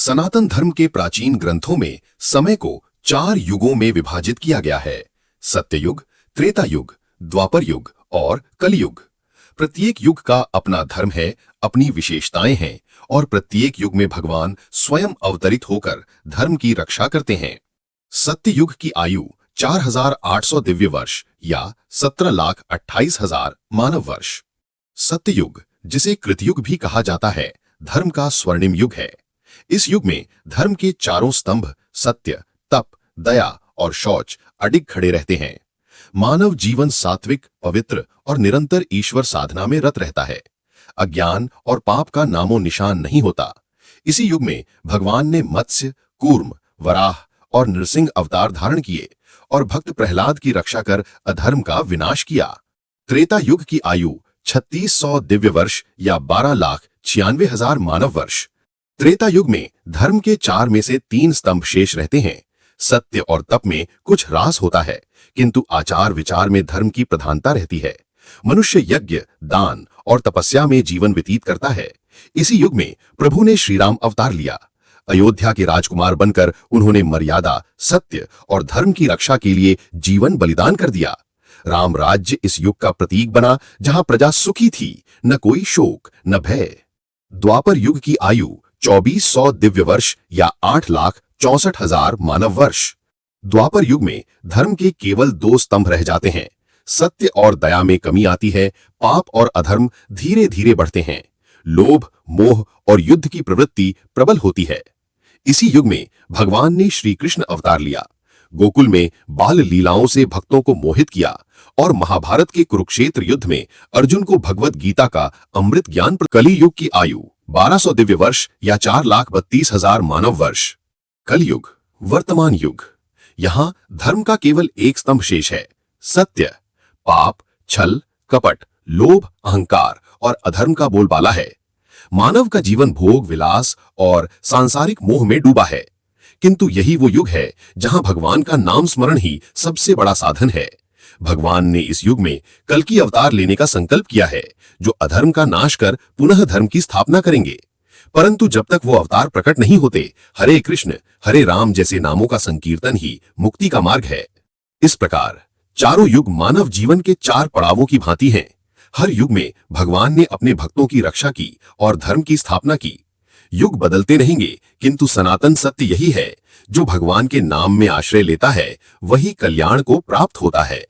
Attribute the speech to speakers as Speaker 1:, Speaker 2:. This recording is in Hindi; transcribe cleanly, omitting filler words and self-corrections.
Speaker 1: सनातन धर्म के प्राचीन ग्रंथों में समय को 4 युगों में विभाजित किया गया है। सत्ययुग, त्रेता युग, द्वापर युग और कलयुग। प्रत्येक युग का अपना धर्म है, अपनी विशेषताएं हैं और प्रत्येक युग में भगवान स्वयं अवतरित होकर धर्म की रक्षा करते हैं। सत्ययुग की आयु 4800 दिव्य वर्ष या 17,28,000 मानव वर्ष। सत्ययुग, जिसे कृतयुग भी कहा जाता है, धर्म का स्वर्णिम युग है। इस युग में धर्म के चारों स्तंभ सत्य, तप, दया और शौच अडिग खड़े रहते हैं। मानव जीवन सात्विक, पवित्र और निरंतर ईश्वर साधना में रत रहता है। अज्ञान और पाप का नामो निशान नहीं होता। इसी युग में भगवान ने मत्स्य, कूर्म, वराह और नृसिंह अवतार धारण किए और भक्त प्रहलाद की रक्षा कर अधर्म का विनाश किया। त्रेता युग की आयु 3600 दिव्य वर्ष या 12,96,000 मानव वर्ष। त्रेता युग में धर्म के 4 में से 3 स्तंभ शेष रहते हैं। सत्य और तप में कुछ ह्रास होता है, किंतु आचार विचार में धर्म की प्रधानता रहती है। मनुष्य यज्ञ, दान और तपस्या में जीवन व्यतीत करता है। इसी युग में प्रभु ने श्रीराम अवतार लिया। अयोध्या के राजकुमार बनकर उन्होंने मर्यादा, सत्य और धर्म की रक्षा के लिए जीवन बलिदान कर दिया। राम राज्य इस युग का प्रतीक बना, जहां प्रजा सुखी थी, न कोई शोक न भय। द्वापर युग की आयु 2400 दिव्य वर्ष या 8,64,000 मानव वर्ष। द्वापर युग में धर्म के केवल 2 स्तंभ रह जाते हैं। सत्य और दया में कमी आती है, पाप और अधर्म धीरे धीरे बढ़ते हैं। लोभ, मोह और युद्ध की प्रवृत्ति प्रबल होती है। इसी युग में भगवान ने श्री कृष्ण अवतार लिया। गोकुल में बाल लीलाओं से भक्तों को मोहित किया और महाभारत के कुरुक्षेत्र युद्ध में अर्जुन को भगवत गीता का अमृत ज्ञान। कली युग की आयु 1200 दिव्य वर्ष या 4,32,000 मानव वर्ष। कलयुग, वर्तमान युग। यहाँ धर्म का केवल एक स्तंभ शेष है, सत्य। पाप, छल, कपट, लोभ, अहंकार और अधर्म का बोलबाला है। मानव का जीवन भोग विलास और सांसारिक मोह में डूबा है, किंतु यही वो युग है जहां भगवान का नाम स्मरण ही सबसे बड़ा साधन है। भगवान ने इस युग में कल्कि अवतार लेने का संकल्प किया है, जो अधर्म का नाश कर पुनः धर्म की स्थापना करेंगे। परंतु जब तक वो अवतार प्रकट नहीं होते, हरे कृष्ण, हरे राम जैसे नामों का संकीर्तन ही मुक्ति का मार्ग है। इस प्रकार चारों युग मानव जीवन के 4 पड़ावों की भांति हैं। हर युग में भगवान ने अपने भक्तों की रक्षा की और धर्म की स्थापना की। युग बदलते रहेंगे, किंतु सनातन सत्य यही है, जो भगवान के नाम में आश्रय लेता है, वही कल्याण को प्राप्त होता है।